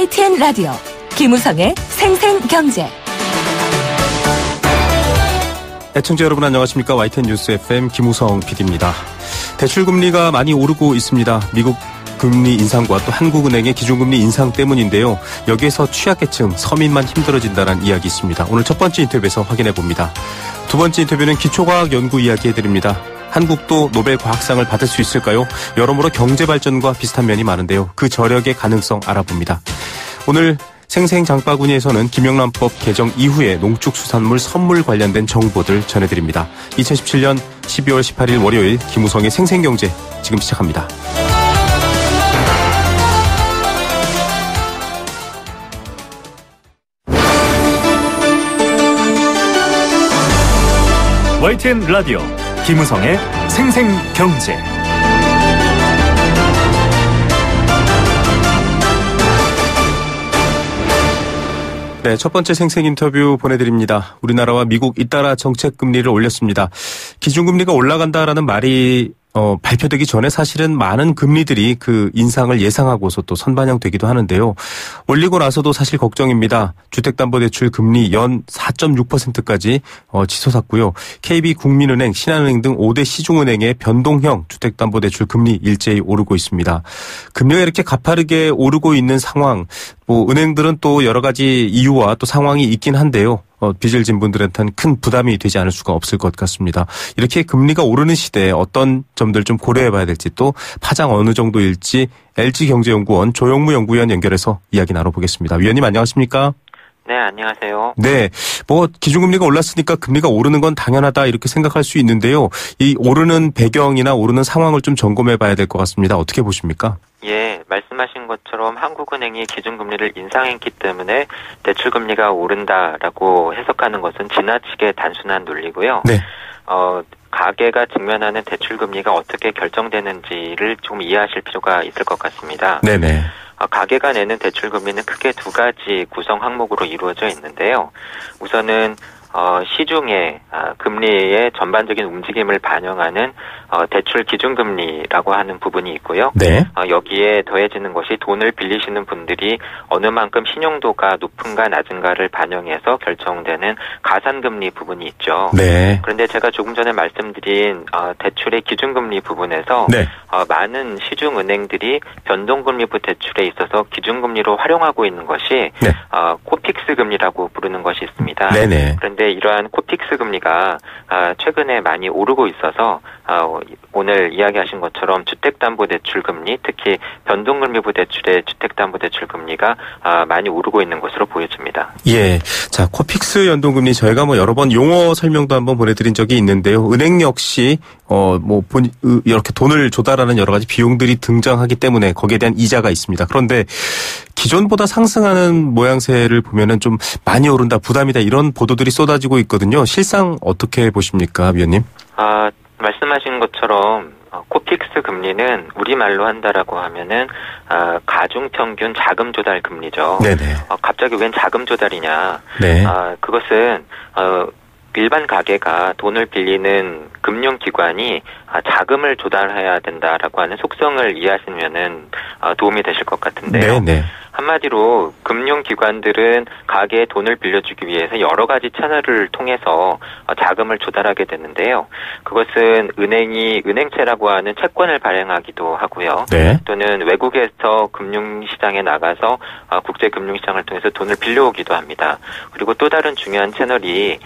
YTN 라디오 김우성의 생생경제. 애청자 여러분 안녕하십니까. YTN 뉴스 FM 김우성 PD입니다. 대출금리가 많이 오르고 있습니다. 미국 금리 인상과 또 한국은행의 기준금리 인상 때문인데요. 여기에서 취약계층, 서민만 힘들어진다는 이야기 있습니다. 오늘 첫 번째 인터뷰에서 확인해 봅니다. 두 번째 인터뷰는 기초과학 연구 이야기 해드립니다. 한국도 노벨 과학상을 받을 수 있을까요? 여러모로 경제발전과 비슷한 면이 많은데요. 그 저력의 가능성 알아봅니다. 오늘 생생장바구니에서는 김영란법 개정 이후에 농축수산물 선물 관련된 정보들 전해드립니다. 2017년 12월 18일 월요일 김우성의 생생경제 지금 시작합니다. YTN 라디오 김우성의 생생경제. 네, 첫 번째 생생 인터뷰 보내드립니다. 우리나라와 미국 잇따라 정책 금리를 올렸습니다. 기준금리가 올라간다라는 말이 발표되기 전에 사실은 많은 금리들이 그 인상을 예상하고서 또 선반영되기도 하는데요. 올리고 나서도 사실 걱정입니다. 주택담보대출 금리 연 4.6%까지 치솟았고요. KB국민은행, 신한은행 등 5대 시중은행의 변동형 주택담보대출 금리 일제히 오르고 있습니다. 금리가 이렇게 가파르게 오르고 있는 상황, 은행들은 또 여러 가지 이유와 또 상황이 있긴 한데요. 빚을 진 분들한테는 큰 부담이 되지 않을 수가 없을 것 같습니다. 이렇게 금리가 오르는 시대에 어떤 점들 좀 고려해봐야 될지 또 파장 어느 정도일지 LG경제연구원 조영무 연구위원 연결해서 이야기 나눠보겠습니다. 위원님 안녕하십니까? 네, 안녕하세요. 네, 기준금리가 올랐으니까 금리가 오르는 건 당연하다 이렇게 생각할 수 있는데요. 이 오르는 배경이나 오르는 상황을 좀 점검해봐야 될 것 같습니다. 어떻게 보십니까? 예, 말씀하신 것처럼 한국은행이 기준금리를 인상했기 때문에 대출금리가 오른다라고 해석하는 것은 지나치게 단순한 논리고요. 네. 가계가 직면하는 대출금리가 어떻게 결정되는지를 좀 이해하실 필요가 있을 것 같습니다. 네네. 가계가 내는 대출금리는 크게 두 가지 구성 항목으로 이루어져 있는데요. 우선은 시중의 금리의 전반적인 움직임을 반영하는 대출 기준금리라고 하는 부분이 있고요. 네. 여기에 더해지는 것이 돈을 빌리시는 분들이 어느 만큼 신용도가 높은가 낮은가를 반영해서 결정되는 가산금리 부분이 있죠. 네. 그런데 제가 조금 전에 말씀드린 대출의 기준금리 부분에서 네. 많은 시중은행들이 변동금리부 대출에 있어서 기준금리로 활용하고 있는 것이 네. 코픽스 금리라고 부르는 것이 있습니다. 네네. 그런데 이러한 코픽스 금리가 최근에 많이 오르고 있어서 오늘 이야기하신 것처럼 주택담보대출 금리, 특히 변동금리부 대출의 주택담보대출 금리가 많이 오르고 있는 것으로 보여집니다. 예, 자 코픽스 연동금리 저희가 여러 번 용어 설명도 한번 보내드린 적이 있는데요. 은행 역시 이렇게 돈을 조달하는 여러 가지 비용들이 등장하기 때문에 거기에 대한 이자가 있습니다. 그런데 기존보다 상승하는 모양새를 보면은 좀 많이 오른다, 부담이다 이런 보도들이 쏟아지고 있거든요. 실상 어떻게 보십니까, 위원님? 말씀하신 것처럼 코픽스 금리는 우리말로 한다라고 하면은 가중평균 자금 조달 금리죠. 네네. 갑자기 웬 자금 조달이냐? 네. 그것은 일반 가게가 돈을 빌리는 금융기관이 자금을 조달해야 된다라고 하는 속성을 이해하시면은 도움이 되실 것 같은데요. 네네. 한마디로 금융기관들은 가게에 돈을 빌려주기 위해서 여러 가지 채널을 통해서 자금을 조달하게 되는데요. 그것은 은행이 은행채라고 하는 채권을 발행하기도 하고요. 네. 또는 외국에서 금융시장에 나가서 국제금융시장을 통해서 돈을 빌려오기도 합니다. 그리고 또 다른 중요한 채널이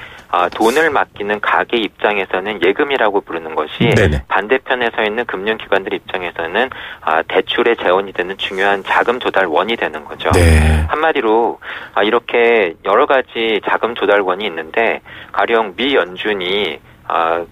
돈을 맡기는 가게 입장에서는 예금이라고 부르는 것이 네네. 반대편에 서 있는 금융기관들 입장에서는 대출의 재원이 되는 중요한 자금 조달원이 되는 거죠. 네. 한마디로 이렇게 여러 가지 자금 조달원이 있는데 가령 미 연준이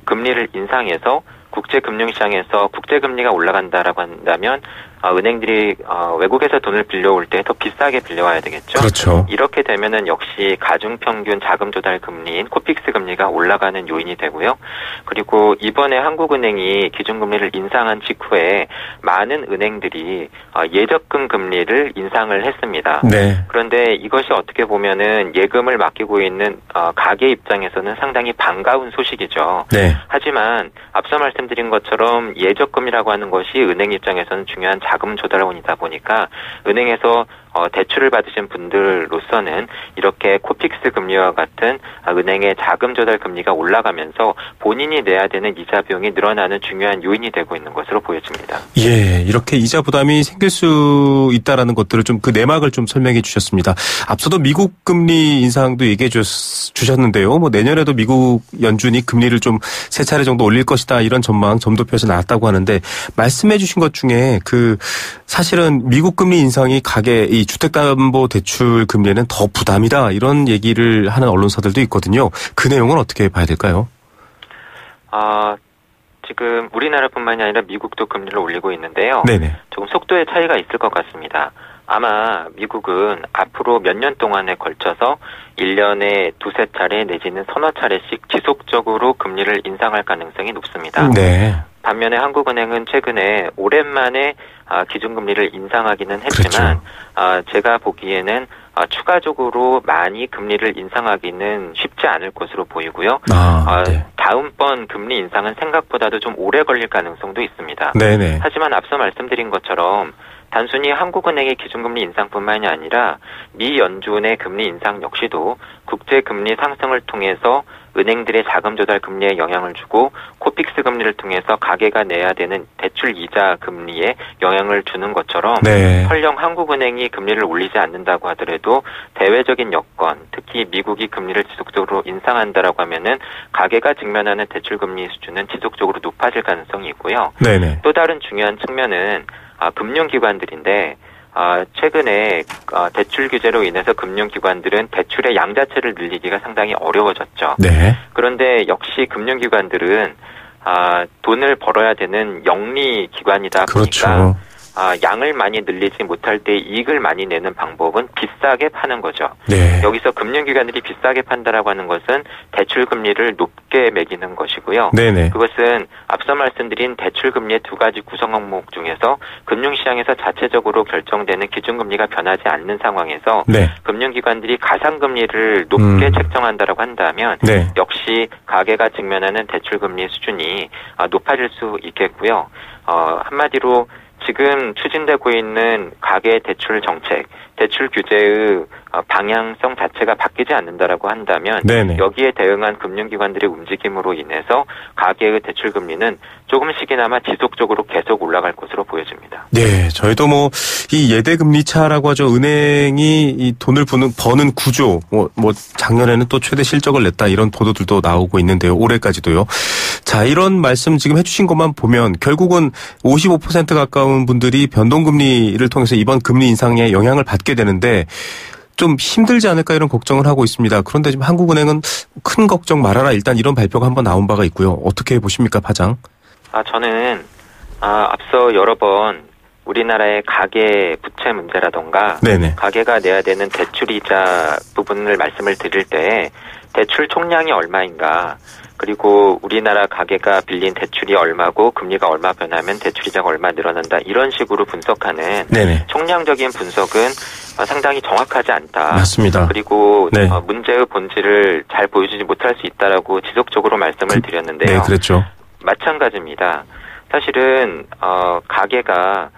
금리를 인상해서 국제금융시장에서 국제금리가 올라간다라고 한다면 은행들이 외국에서 돈을 빌려올 때 더 비싸게 빌려와야 되겠죠. 그렇죠. 이렇게 되면은 역시 가중평균 자금 조달 금리인 코픽스 금리가 올라가는 요인이 되고요. 그리고 이번에 한국은행이 기준금리를 인상한 직후에 많은 은행들이 예적금 금리를 인상을 했습니다. 네. 그런데 이것이 어떻게 보면은 예금을 맡기고 있는 가게 입장에서는 상당히 반가운 소식이죠. 네. 하지만 앞서 말씀드린 것처럼 예적금이라고 하는 것이 은행 입장에서는 중요한 자금 조달원이다 보니까 은행에서 대출을 받으신 분들로서는 이렇게 코픽스 금리와 같은 은행의 자금 조달 금리가 올라가면서 본인이 내야 되는 이자 비용이 늘어나는 중요한 요인이 되고 있는 것으로 보여집니다. 예, 이렇게 이자 부담이 생길 수 있다라는 것들을 좀 그 내막을 좀 설명해 주셨습니다. 앞서도 미국 금리 인상도 얘기해 주셨는데요. 뭐 내년에도 미국 연준이 금리를 좀 3차례 정도 올릴 것이다 이런 전망 점도표에서 나왔다고 하는데 말씀해 주신 것 중에 사실은 미국 금리 인상이 이 주택담보대출 금리에는 더 부담이다 이런 얘기를 하는 언론사들도 있거든요. 그 내용은 어떻게 봐야 될까요? 지금 우리나라뿐만이 아니라 미국도 금리를 올리고 있는데요. 네네. 조금 속도의 차이가 있을 것 같습니다. 아마 미국은 앞으로 몇 년 동안에 걸쳐서 1년에 두세 차례 내지는 서너 차례씩 지속적으로 금리를 인상할 가능성이 높습니다. 네. 반면에 한국은행은 최근에 오랜만에 기준금리를 인상하기는 했지만 그렇죠. 제가 보기에는 추가적으로 많이 금리를 인상하기는 쉽지 않을 것으로 보이고요. 네. 다음번 금리 인상은 생각보다도 좀 오래 걸릴 가능성도 있습니다. 네네. 하지만 앞서 말씀드린 것처럼 단순히 한국은행의 기준금리 인상뿐만이 아니라 미 연준의 금리 인상 역시도 국제금리 상승을 통해서 은행들의 자금 조달 금리에 영향을 주고 코픽스 금리를 통해서 가계가 내야 되는 대출 이자 금리에 영향을 주는 것처럼 네. 설령 한국은행이 금리를 올리지 않는다고 하더라도 대외적인 여건, 특히 미국이 금리를 지속적으로 인상한다라고 하면은 가계가 직면하는 대출 금리 수준은 지속적으로 높아질 가능성이 있고요. 네네. 또 다른 중요한 측면은 금융기관들인데 최근에 대출 규제로 인해서 금융기관들은 대출의 양 자체를 늘리기가 상당히 어려워졌죠. 네. 그런데 역시 금융기관들은 돈을 벌어야 되는 영리기관이다 그렇죠. 보니까 양을 많이 늘리지 못할 때 이익을 많이 내는 방법은 비싸게 파는 거죠. 네. 여기서 금융기관들이 비싸게 판다라고 하는 것은 대출 금리를 높게 매기는 것이고요. 네네. 그것은 앞서 말씀드린 대출 금리의 두 가지 구성 항목 중에서 금융시장에서 자체적으로 결정되는 기준금리가 변하지 않는 상황에서 네. 금융기관들이 가상금리를 높게 책정한다라고 한다면 네. 역시 가계가 직면하는 대출 금리 수준이 높아질 수 있겠고요. 한마디로 지금 추진되고 있는 가계 대출 정책, 대출 규제의 방향성 자체가 바뀌지 않는다라고 한다면 네네. 여기에 대응한 금융기관들의 움직임으로 인해서 가계의 대출 금리는 조금씩이나마 지속적으로 계속 올라갈 것으로 보여집니다. 네, 저희도 이 예대 금리 차라고 하죠. 은행이 이 돈을 버는 구조, 작년에는 또 최대 실적을 냈다 이런 보도들도 나오고 있는데요. 올해까지도요. 자, 이런 말씀 지금 해주신 것만 보면 결국은 55% 가까운 분들이 변동금리를 통해서 이번 금리 인상에 영향을 받게 되는데 좀 힘들지 않을까 이런 걱정을 하고 있습니다. 그런데 지금 한국은행은 큰 걱정 말아라 일단 이런 발표가 한번 나온 바가 있고요. 어떻게 보십니까, 파장? 저는 앞서 여러 번 우리나라의 가계 부채 문제라던가 네네. 가계가 내야 되는 대출이자 부분을 말씀을 드릴 때 대출 총량이 얼마인가 그리고 우리나라 가계가 빌린 대출이 얼마고 금리가 얼마 변하면 대출이자가 얼마 늘어난다 이런 식으로 분석하는 네네. 총량적인 분석은 상당히 정확하지 않다. 맞습니다. 그리고 네. 문제의 본질을 잘 보여주지 못할 수 있다라고 지속적으로 말씀을 드렸는데요. 네, 그랬죠. 마찬가지입니다. 사실은 가계가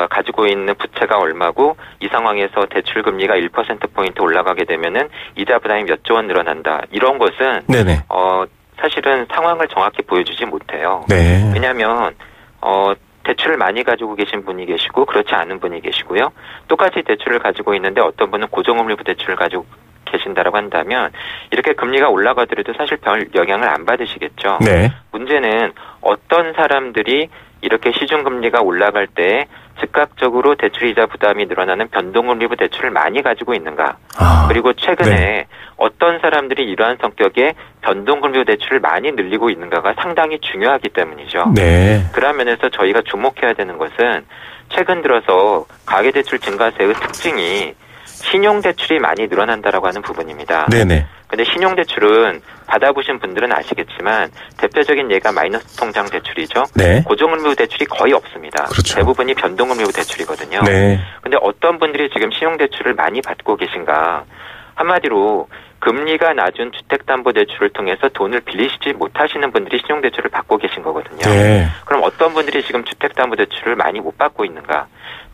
가지고 있는 부채가 얼마고 이 상황에서 대출 금리가 1%포인트 올라가게 되면은 이자 부담이 몇 조 원 늘어난다. 이런 것은 네네. 사실은 상황을 정확히 보여주지 못해요. 네. 왜냐하면 대출을 많이 가지고 계신 분이 계시고 그렇지 않은 분이 계시고요. 똑같이 대출을 가지고 있는데 어떤 분은 고정금리 부대출을 가지고 계신다라고 한다면 이렇게 금리가 올라가더라도 사실 별 영향을 안 받으시겠죠. 네. 문제는 어떤 사람들이 이렇게 시중금리가 올라갈 때 즉각적으로 대출이자 부담이 늘어나는 변동금리부 대출을 많이 가지고 있는가. 그리고 최근에 네. 어떤 사람들이 이러한 성격의 변동금리부 대출을 많이 늘리고 있는가가 상당히 중요하기 때문이죠. 네. 그런 면에서 저희가 주목해야 되는 것은 최근 들어서 가계대출 증가세의 특징이 신용대출이 많이 늘어난다라고 하는 부분입니다. 네네. 근데 신용대출은 받아보신 분들은 아시겠지만 대표적인 예가 마이너스 통장 대출이죠. 네. 고정금리 대출이 거의 없습니다. 그렇죠. 대부분이 변동금리 대출이거든요. 네. 근데 어떤 분들이 지금 신용대출을 많이 받고 계신가? 한마디로 금리가 낮은 주택담보대출을 통해서 돈을 빌리시지 못하시는 분들이 신용대출을 받고 계신 거거든요. 네. 그럼 어떤 분들이 지금 주택담보대출을 많이 못 받고 있는가?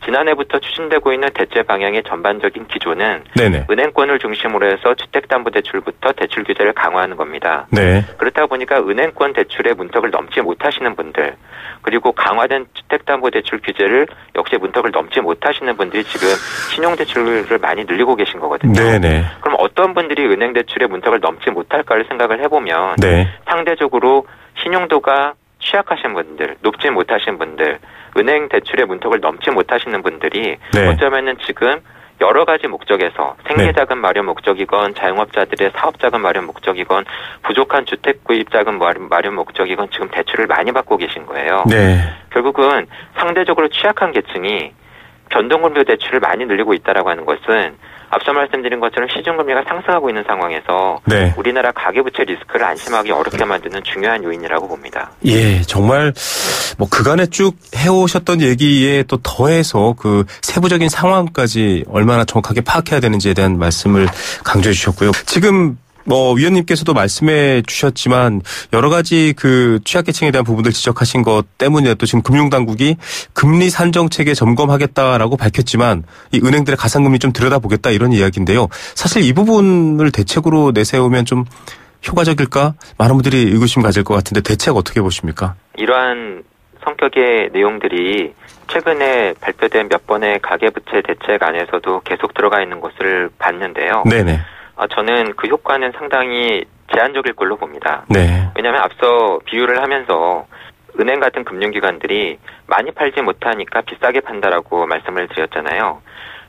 지난해부터 추진되고 있는 대체 방향의 전반적인 기조는 네네. 은행권을 중심으로 해서 주택담보대출부터 대출 규제를 강화하는 겁니다. 네. 그렇다 보니까 은행권 대출의 문턱을 넘지 못하시는 분들, 그리고 강화된 주택담보대출 규제를 역시 문턱을 넘지 못하시는 분들이 지금 신용대출을 많이 늘리고 계신 거거든요. 네네. 그럼 어떤 분들이 은행 대출의 문턱을 넘지 못할까를 생각을 해보면 네. 상대적으로 신용도가 취약하신 분들, 높지 못하신 분들, 은행 대출의 문턱을 넘지 못하시는 분들이 네. 어쩌면은 지금 여러 가지 목적에서 생계자금 마련 목적이건 자영업자들의 사업자금 마련 목적이건 부족한 주택 구입 자금 마련 목적이건 지금 대출을 많이 받고 계신 거예요. 네. 결국은 상대적으로 취약한 계층이 변동금리 대출을 많이 늘리고 있다라고 하는 것은 앞서 말씀드린 것처럼 시중금리가 상승하고 있는 상황에서 네. 우리나라 가계부채 리스크를 안심하기 어렵게 만드는 중요한 요인이라고 봅니다. 예, 정말 뭐 그간에 쭉 해오셨던 얘기에 또 더해서 그 세부적인 상황까지 얼마나 정확하게 파악해야 되는지에 대한 말씀을 강조해 주셨고요. 지금 뭐 위원님께서도 말씀해 주셨지만 여러 가지 그 취약계층에 대한 부분들 지적하신 것 때문에 또 지금 금융당국이 금리 산정 체계 점검하겠다라고 밝혔지만 이 은행들의 가상금리 좀 들여다보겠다 이런 이야기인데요. 사실 이 부분을 대책으로 내세우면 좀 효과적일까? 많은 분들이 의구심 가질 것 같은데 대책 어떻게 보십니까? 이러한 성격의 내용들이 최근에 발표된 몇 번의 가계부채 대책 안에서도 계속 들어가 있는 것을 봤는데요. 네네. 저는 그 효과는 상당히 제한적일 걸로 봅니다. 네. 왜냐하면 앞서 비유를 하면서 은행 같은 금융기관들이 많이 팔지 못하니까 비싸게 판다라고 말씀을 드렸잖아요.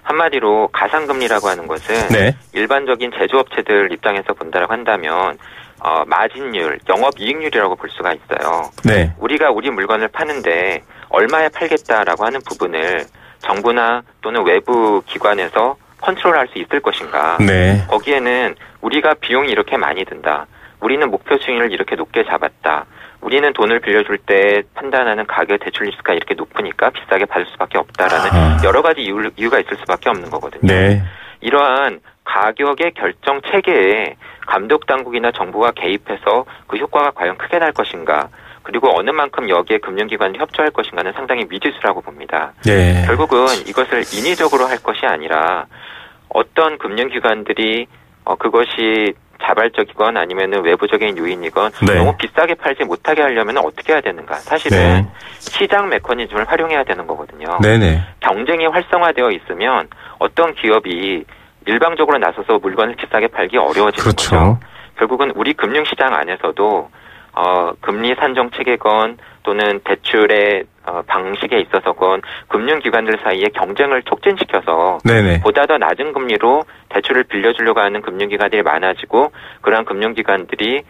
한마디로 가상금리라고 하는 것은 네. 일반적인 제조업체들 입장에서 본다라고 한다면 마진율, 영업이익률이라고 볼 수가 있어요. 네. 우리가 우리 물건을 파는데 얼마에 팔겠다라고 하는 부분을 정부나 또는 외부 기관에서 컨트롤할 수 있을 것인가. 네. 거기에는 우리가 비용이 이렇게 많이 든다. 우리는 목표 수익률을 이렇게 높게 잡았다. 우리는 돈을 빌려줄 때 판단하는 가격 대출 리스크가 이렇게 높으니까 비싸게 받을 수밖에 없다라는 여러 가지 이유가 있을 수밖에 없는 거거든요. 네. 이러한 가격의 결정 체계에 감독 당국이나 정부가 개입해서 그 효과가 과연 크게 날 것인가. 그리고 어느 만큼 여기에 금융기관이 협조할 것인가는 상당히 미지수라고 봅니다. 네. 결국은 이것을 인위적으로 할 것이 아니라 어떤 금융기관들이 그것이 자발적이건 아니면은 외부적인 요인이건 네. 너무 비싸게 팔지 못하게 하려면 어떻게 해야 되는가? 사실은 네. 시장 메커니즘을 활용해야 되는 거거든요. 네네. 경쟁이 활성화되어 있으면 어떤 기업이 일방적으로 나서서 물건을 비싸게 팔기 어려워지는 그렇죠. 거죠. 결국은 우리 금융시장 안에서도 금리 산정 체계건 또는 대출의 방식에 있어서건 금융기관들 사이에 경쟁을 촉진시켜서 네네. 보다 더 낮은 금리로 대출을 빌려주려고 하는 금융기관들이 많아지고 그러한 금융기관들이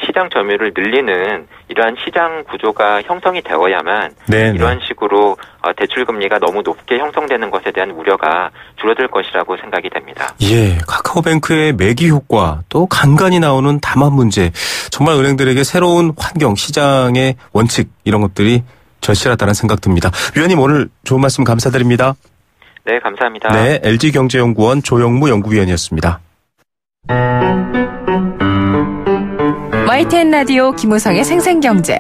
시장 점유율을 늘리는 이러한 시장 구조가 형성이 되어야만 네네. 이러한 식으로 대출 금리가 너무 높게 형성되는 것에 대한 우려가 줄어들 것이라고 생각이 됩니다. 예, 카카오뱅크의 매기 효과 또 간간히 나오는 담합 문제 정말 은행들에게 새로운 환경, 시장의 원칙 이런 것들이 절실하다는 생각 듭니다. 위원님 오늘 좋은 말씀 감사드립니다. 네, 감사합니다. 네, LG경제연구원 조영무 연구위원이었습니다. YTN 라디오 김우성의 생생경제.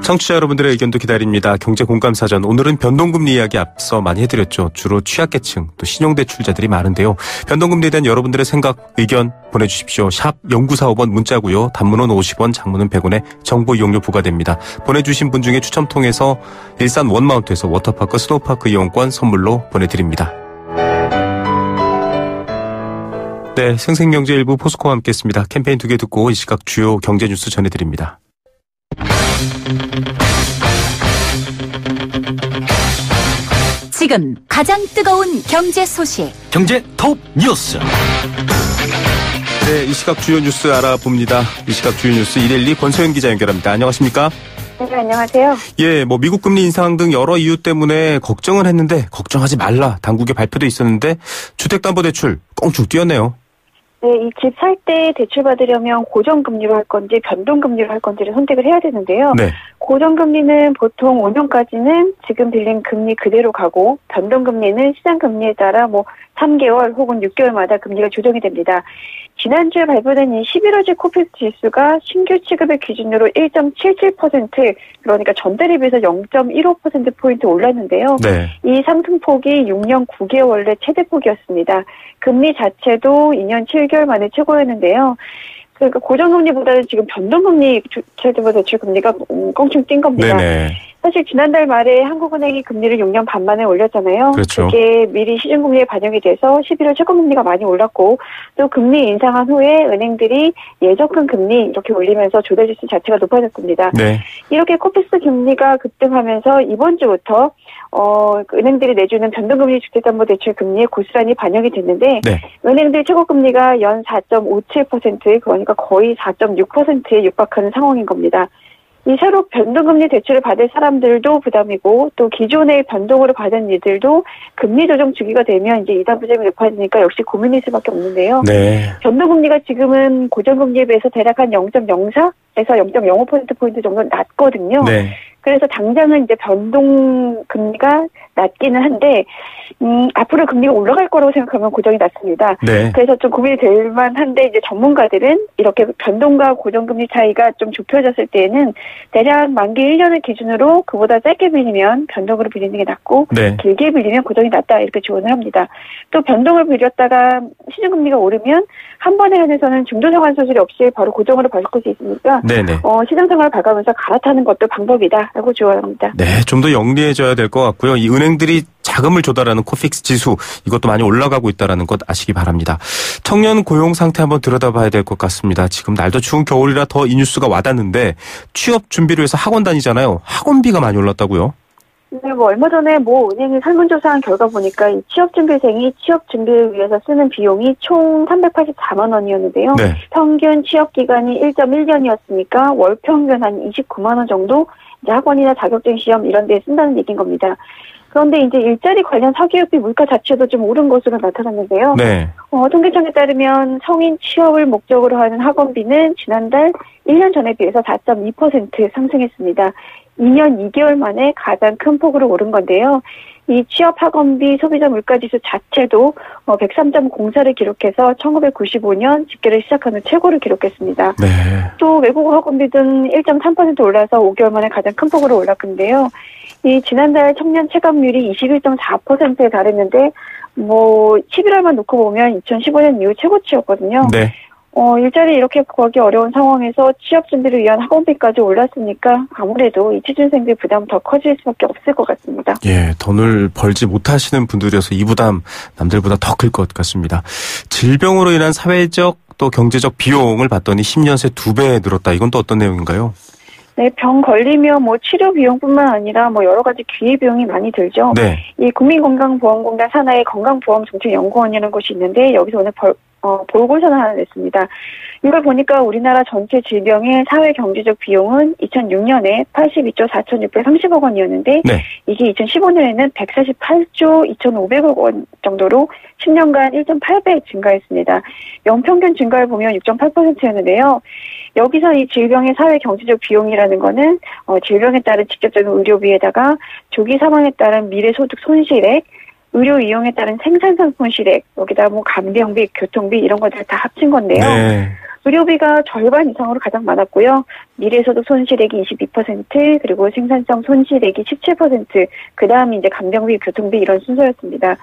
청취자 여러분들의 의견도 기다립니다. 경제공감사전 오늘은 변동금리 이야기 앞서 많이 해드렸죠. 주로 취약계층 또 신용대출자들이 많은데요. 변동금리에 대한 여러분들의 생각 의견 보내주십시오. 샵 0945번 문자고요. 단문은 50원 장문은 100원에 정보 이용료 부과됩니다. 보내주신 분 중에 추첨 통해서 일산 원마운트에서 워터파크 스노우파크 이용권 선물로 보내드립니다. 네, 생생경제 일부 포스코와 함께했습니다. 캠페인 2개 듣고 이 시각 주요 경제 뉴스 전해드립니다. 지금 가장 뜨거운 경제 소식. 경제 톱 뉴스. 네, 이 시각 주요 뉴스 알아봅니다. 이 시각 주요 뉴스 112 권소연 기자 연결합니다. 안녕하십니까? 네, 안녕하세요. 예, 뭐 미국 금리 인상 등 여러 이유 때문에 걱정은 했는데 걱정하지 말라 당국의 발표도 있었는데 주택담보대출 껑충 뛰었네요. 네, 이 집 살 때 대출 받으려면 고정금리로 할 건지 변동금리로 할 건지를 선택을 해야 되는데요. 네. 고정금리는 보통 5년까지는 지금 빌린 금리 그대로 가고 변동금리는 시장금리에 따라 3개월 혹은 6개월마다 금리가 조정이 됩니다. 지난주에 발표된 이 11월치 코픽스 지수가 신규 취급의 기준으로 1.77% 그러니까 전달에 비해서 0.15%포인트 올랐는데요. 네. 이 상승폭이 6년 9개월 내 최대폭이었습니다. 금리 자체도 2년 7개월 만에 최고였는데요. 그러니까 고정금리보다는 지금 변동금리 최대보 대출 금리가 껑충 뛴 겁니다. 네네. 사실 지난달 말에 한국은행이 금리를 6년 반 만에 올렸잖아요. 그렇죠. 그게 미리 시중금리에 반영이 돼서 11월 최고금리가 많이 올랐고 또 금리 인상한 후에 은행들이 예적금 금리 이렇게 올리면서 조달지수 자체가 높아졌습니다. 네. 이렇게 코픽스 금리가 급등하면서 이번 주부터 은행들이 내주는 변동금리 주택담보대출 금리에 고스란히 반영이 됐는데 네. 은행들 최고금리가 연 4.57% 그러니까 거의 4.6%에 육박하는 상황인 겁니다. 이 새로 변동금리 대출을 받을 사람들도 부담이고 또 기존의 변동으로 받은 이들도 금리 조정 주기가 되면 이제 이자 부담이 높아지니까 역시 고민일 수밖에 없는데요. 네. 변동금리가 지금은 고정금리에 비해서 대략 한 0.04에서 0.05%포인트 정도 낮거든요. 네. 그래서 당장은 이제 변동금리가 낮기는 한데, 앞으로 금리가 올라갈 거라고 생각하면 고정이 낮습니다. 네. 그래서 좀 고민이 될 만한데, 이제 전문가들은 이렇게 변동과 고정금리 차이가 좀 좁혀졌을 때에는 대략 만기 1년을 기준으로 그보다 짧게 빌리면 변동으로 빌리는 게 낫고, 네. 길게 빌리면 고정이 낫다 이렇게 조언을 합니다. 또 변동을 빌렸다가 시중금리가 오르면 한 번에 한해서는 중도상환 소실이 없이 바로 고정으로 바꿀 수 있으니까, 네네. 시장생활을 봐가면서 갈아타는 것도 방법이다라고 조언합니다. 네, 좀 더 영리해져야 될 것 같고요. 이 은행들이 자금을 조달하는 코픽스 지수 이것도 많이 올라가고 있다는 것 아시기 바랍니다. 청년 고용 상태 한번 들여다봐야 될 것 같습니다. 지금 날도 추운 겨울이라 더 이 뉴스가 와닿는데 취업 준비를 위해서 학원 다니잖아요. 학원비가 많이 올랐다고요? 네, 얼마 전에 은행이 설문조사한 결과 보니까 이 취업준비생이 취업준비를 위해서 쓰는 비용이 총 384만 원이었는데요. 네. 평균 취업기간이 1.1년이었으니까 월 평균 한 29만 원 정도 이제 학원이나 자격증 시험 이런 데 쓴다는 얘기인 겁니다. 그런데 이제 일자리 관련 사교육비 물가 자체도 좀 오른 것으로 나타났는데요. 네. 통계청에 따르면 성인 취업을 목적으로 하는 학원비는 지난달 1년 전에 비해서 4.2% 상승했습니다. 2년 2개월 만에 가장 큰 폭으로 오른 건데요. 이 취업 학원비 소비자 물가지수 자체도 103.04를 기록해서 1995년 집계를 시작한 후 최고를 기록했습니다. 네. 또 외국어 학원비는 1.3% 올라서 5개월 만에 가장 큰 폭으로 올랐는데요. 이 지난달 청년 체감률이 21.4%에 달했는데 11월만 놓고 보면 2015년 이후 최고치였거든요. 네. 일자리 이렇게 구하기 어려운 상황에서 취업 준비를 위한 학원비까지 올랐으니까 아무래도 이 취준생들 부담 더 커질 수밖에 없을 것 같습니다. 예, 돈을 벌지 못하시는 분들이어서 이 부담 남들보다 더 클 것 같습니다. 질병으로 인한 사회적 또 경제적 비용을 봤더니 10년 새 2배 늘었다. 이건 또 어떤 내용인가요? 네, 병 걸리면 치료 비용뿐만 아니라 여러 가지 기회 비용이 많이 들죠. 네. 이 국민건강보험공단 산하의 건강보험정책연구원이라는 곳이 있는데 여기서 오늘 보고서를 하나 냈습니다. 이걸 보니까 우리나라 전체 질병의 사회경제적 비용은 2006년에 82조 4,630억 원이었는데 네. 이게 2015년에는 148조 2,500억 원 정도로 10년간 1.8배 증가했습니다. 연평균 증가를 보면 6.8%였는데요. 여기서 이 질병의 사회경제적 비용이라는 거는 질병에 따른 직접적인 의료비에다가 조기 사망에 따른 미래소득 손실액, 의료 이용에 따른 생산성 손실액, 여기다 간병비, 교통비 이런 것들 다 합친 건데요. 네. 의료비가 절반 이상으로 가장 많았고요. 미래소득 손실액이 22%, 그리고 생산성 손실액이 17%, 그 다음이 이제 간병비, 교통비 이런 순서였습니다.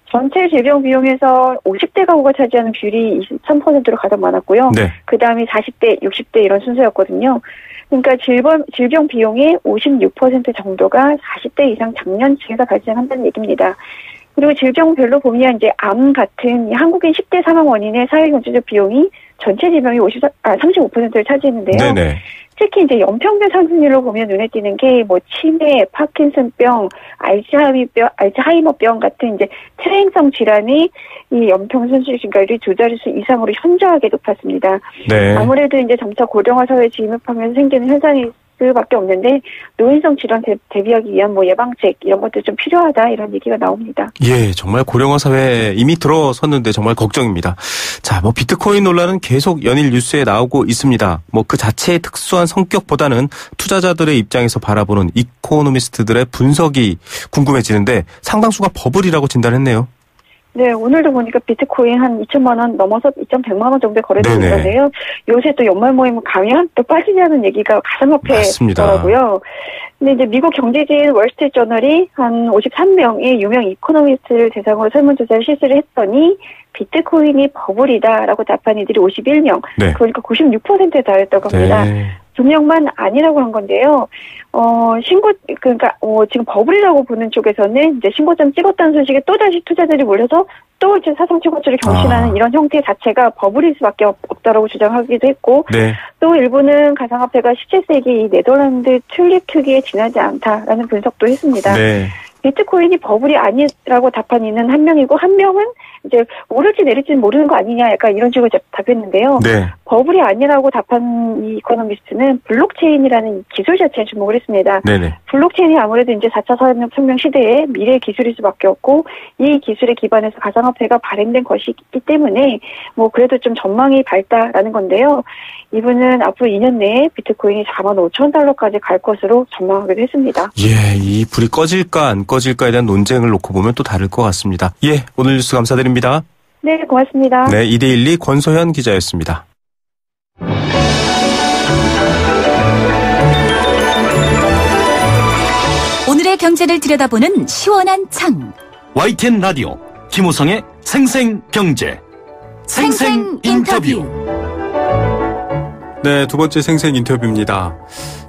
전체 질병 비용에서 50대 가구가 차지하는 비율이 23%로 가장 많았고요. 네. 그 다음이 40대, 60대 이런 순서였거든요. 그러니까 질병 비용의 56% 정도가 40대 이상 장년층에서 발생한다는 얘기입니다. 그리고 질병별로 보면 이제 암 같은 한국인 10대 사망 원인의 사회경제적 비용이 전체 질병이 35%를 차지했는데요. 네네. 특히 이제 연평균 상승률로 보면 눈에 띄는 게 치매, 파킨슨병, 알츠하이머병 같은 이제 퇴행성 질환이 이 연평균 손실 증가율이 2자릿수 이상으로 현저하게 높았습니다. 네. 아무래도 이제 점차 고령화 사회에 진입하면서 생기는 현상이 수밖에 없는데 노인성 질환 대비하기 위한 뭐 예방책 이런 것도 좀 필요하다 이런 얘기가 나옵니다. 예, 정말 고령화 사회에 이미 들어섰는데 정말 걱정입니다. 자, 뭐 비트코인 논란은 계속 연일 뉴스에 나오고 있습니다. 뭐 그 자체의 특수한 성격보다는 투자자들의 입장에서 바라보는 이코노미스트들의 분석이 궁금해지는데 상당수가 버블이라고 진단했네요. 네, 오늘도 보니까 비트코인 한 2천만 원 넘어서 2,100만 원 정도에 거래되고 네네. 있는데요. 요새 또 연말 모임 가면 또 빠지냐는 얘기가 가슴아프더라고요. 근데 이제 미국 경제지인 월스트리트저널이 한 53명의 유명 이코노미스트를 대상으로 설문조사를 실시를 했더니 비트코인이 버블이다라고 답한 이들이 51명, 네. 그러니까 96%에 달했다고 합니다. 네. 2명만 아니라고 한 건데요. 지금 버블이라고 보는 쪽에서는 이제 신고점 찍었다는 소식에 또다시 투자들이 몰려서 또 이제 사상 최고치를 경신하는 이런 형태 자체가 버블일 수밖에 없다라고 주장하기도 했고, 네. 또 일부는 가상화폐가 17세기 이 네덜란드 튤립 특유에 지나지 않다라는 분석도 했습니다. 네. 비트코인이 버블이 아니라고 답한 이는 한 명이고, 한 명은 이제 오를지 내릴지는 모르는 거 아니냐 약간 이런 식으로 답했는데요. 네. 버블이 아니라고 답한 이 이코노미스트는 블록체인이라는 기술 자체에 주목을 했습니다. 네네. 블록체인이 아무래도 이제 4차 산업혁명 시대에 미래의 기술일 수밖에 없고, 이 기술에 기반해서 가상화폐가 발행된 것이기 때문에 뭐 그래도 좀 전망이 밝다라는 건데요. 이분은 앞으로 2년 내에 비트코인이 45,000달러까지 갈 것으로 전망하기도 했습니다. 예, 이 불이 꺼질까 안 꺼질까에 대한 논쟁을 놓고 보면 또 다를 것 같습니다. 예, 오늘 뉴스 감사드립니다. 네, 고맙습니다. 네, 이데일리 권소현 기자였습니다. 오늘의 경제를 들여다보는 시원한 창. YTN 라디오 김호성의 생생경제 생생 인터뷰. 네, 두 번째 생생 인터뷰입니다.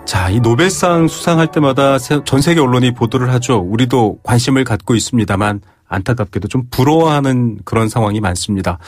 자, 이 노벨상 수상할 때마다 전 세계 언론이 보도를 하죠. 우리도 관심을 갖고 있습니다만 안타깝게도 좀 부러워하는 그런 상황이 많습니다.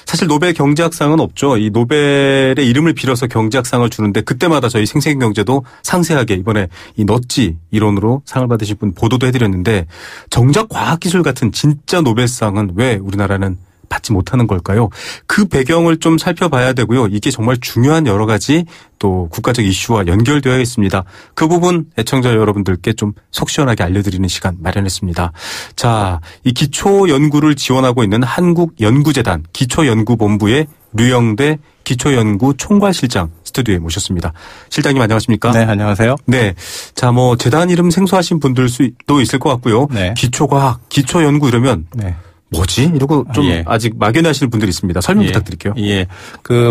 사실 노벨 경제학상은 없죠. 이 노벨의 이름을 빌어서 경제학상을 주는데 그때마다 저희 생생경제도 상세하게 이번에 이 넛지 이론으로 상을 받으신 분 보도도 해드렸는데 정작 과학기술 같은 진짜 노벨상은 왜 우리나라는 받지 못하는 걸까요? 그 배경을 좀 살펴봐야 되고요. 이게 정말 중요한 여러 가지 또 국가적 이슈와 연결되어 있습니다. 그 부분 애청자 여러분들께 좀 속 시원하게 알려드리는 시간 마련했습니다. 자, 이 기초연구를 지원하고 있는 한국연구재단 기초연구본부의 류영대 기초연구 총괄실장 스튜디오에 모셨습니다. 실장님 안녕하십니까? 네, 안녕하세요. 네. 자, 뭐 재단 이름 생소하신 분들도 있을 것 같고요. 네. 기초과학, 기초연구 이러면 네. 뭐지? 이러고 좀 예. 아직 막연하시는 분들이 있습니다. 설명 부탁드릴게요. 예.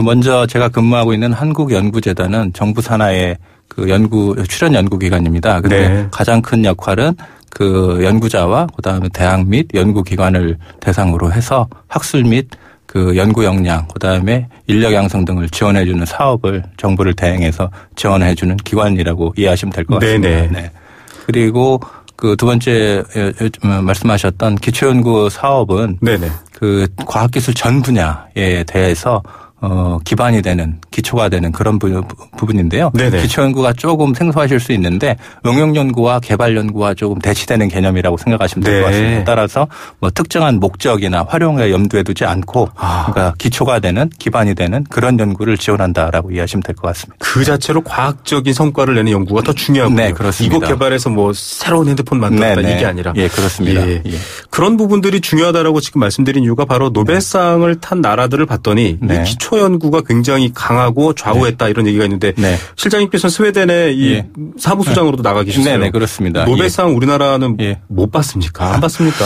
먼저 제가 근무하고 있는 한국연구재단은 정부 산하의 출연 연구기관입니다. 근데 네. 가장 큰 역할은 그 연구자와 그다음에 대학 및 연구기관을 대상으로 해서 학술 및 그 연구 역량, 그다음에 인력 양성 등을 지원해주는 사업을 정부를 대행해서 지원해주는 기관이라고 이해하시면 될 것 같습니다. 네네. 네. 그리고 그 두 번째 말씀하셨던 기초연구 사업은 네네. 그 과학기술 전 분야에 대해서 기반이 되는 기초가 되는 그런 부분인데요. 네네. 기초연구가 조금 생소하실 수 있는데 응용연구와 개발연구와 조금 대치되는 개념이라고 생각하시면 될 것 같습니다. 따라서 뭐 특정한 목적이나 활용에 염두에 두지 않고 그러니까 기초가 되는 기반이 되는 그런 연구를 지원한다라고 이해하시면 될 것 같습니다. 그 자체로 과학적인 성과를 내는 연구가 더 중요하고요. 네, 그렇습니다. 이거 개발해서 뭐 새로운 핸드폰 만들었다 네네. 이게 아니라. 예, 그렇습니다. 예. 예. 그런 부분들이 중요하다라고 지금 말씀드린 이유가 바로 노벨상을 탄 나라들을 봤더니 네. 이 기초 연구가 굉장히 강하고 좌우했다 이런 얘기가 있는데 네. 실장님께서는 스웨덴의 이 예. 사무소장으로도 나가 계셨어요. 네, 그렇습니다. 노벨상 우리나라는 예. 못 받습니까? 안 받습니까?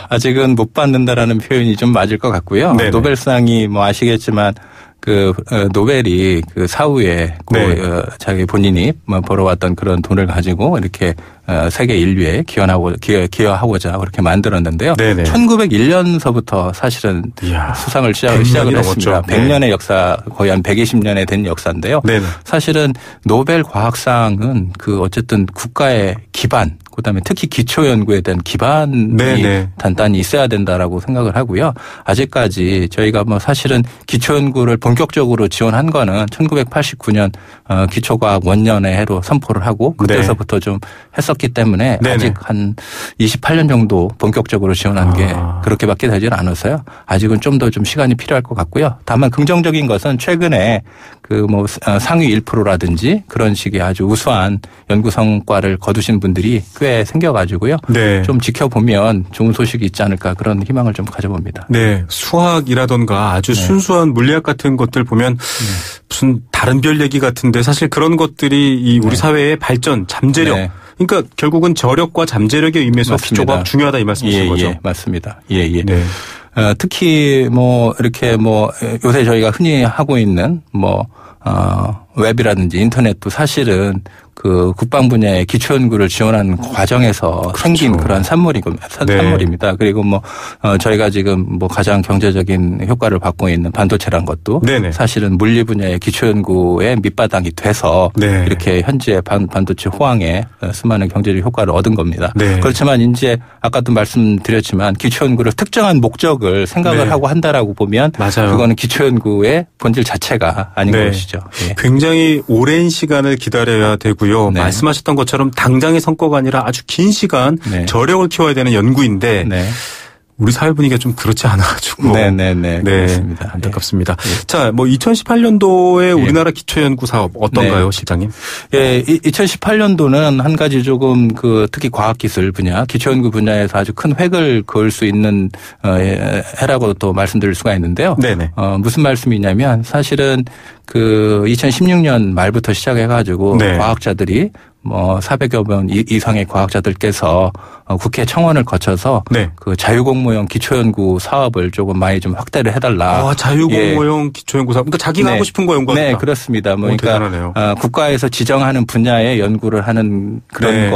아직은 못 받는다라는 표현이 좀 맞을 것 같고요. 네네. 노벨상이 뭐 아시겠지만 노벨이 그 사후에 네. 자기 본인이 뭐 벌어왔던 그런 돈을 가지고 이렇게 세계 인류에 기여하고자 그렇게 만들었는데요. 네네. 1901년서부터 사실은 이야, 수상을 100년이 시작을 했습니다. 넘었죠. 100년의 역사, 거의 한 120년에 된 역사인데요. 네네. 사실은 노벨 과학상은 어쨌든 국가의 기반, 그다음에 특히 기초 연구에 대한 기반이 네네. 단단히 있어야 된다라고 생각을 하고요. 아직까지 저희가 뭐 사실은 기초 연구를 본격적으로 지원한 거는 1989년 기초과학 원년의 해로 선포를 하고 그때서부터 좀 했었기 없었기 때문에 네네. 아직 한 28년 정도 본격적으로 지원한 게 그렇게밖에 되지는 않았어요. 아직은 좀 더 좀 시간이 필요할 것 같고요. 다만 긍정적인 것은 최근에 그 뭐 상위 1%라든지 그런 식의 아주 우수한 연구 성과를 거두신 분들이 꽤 생겨가지고요. 네. 좀 지켜보면 좋은 소식이 있지 않을까 그런 희망을 좀 가져봅니다. 네. 수학이라던가 아주 네. 순수한 물리학 같은 것들 보면 무슨 다른 별 얘기 같은데 사실 그런 것들이 이 우리 네. 사회의 발전, 잠재력. 네. 그러니까 결국은 저력과 잠재력의 의미에서 맞습니다. 기초가 중요하다 이 말씀이신 거죠. 예, 맞습니다. 예, 예. 네. 특히 뭐 이렇게 뭐 요새 저희가 흔히 하고 있는 뭐 웹이라든지 인터넷도 사실은 그 국방 분야의 기초 연구를 지원하는 과정에서 그렇죠. 생긴 그런 산물입니다. 그리고 뭐 저희가 지금 뭐 가장 경제적인 효과를 받고 있는 반도체란 것도 네네. 사실은 물리 분야의 기초 연구의 밑바닥이 돼서 네. 이렇게 현재 반도체 호황에 수많은 경제적 효과를 얻은 겁니다. 네. 그렇지만 이제 아까도 말씀드렸지만 기초 연구를 특정한 목적을 생각을 네. 하고 한다라고 보면 맞아요. 그거는 기초 연구의 본질 자체가 아닌 네. 것이죠. 예. 굉장히 오랜 시간을 기다려야 되고요. 네. 말씀하셨던 것처럼 당장의 성과가 아니라 아주 긴 시간 네. 저력을 키워야 되는 연구인데 네. 우리 사회 분위기가 좀 그렇지 않아가지고 네. 네, 그렇습니다. 안타깝습니다. 예. 자, 뭐 2018년도에 우리나라 기초연구 사업 어떤가요, 네. 실장님? 예, 2018년도는 한 가지 조금 특히 과학기술 분야, 기초연구 분야에서 아주 큰 획을 그을 수 있는 해라고 또 말씀드릴 수가 있는데요. 네네. 무슨 말씀이냐면 사실은 그 2016년 말부터 시작해가지고 네. 과학자들이 뭐 400여 명 이상의 과학자들께서 국회 청원을 거쳐서 네. 그 자유공모형 기초연구 사업을 조금 많이 좀 확대를 해달라. 자유공모형 기초연구 사업. 그러니까 자기가 네. 하고 싶은 거 연구한다. 네, 그렇습니다. 뭐 대단하네요. 그러니까 국가에서 지정하는 분야의 연구를 하는 네.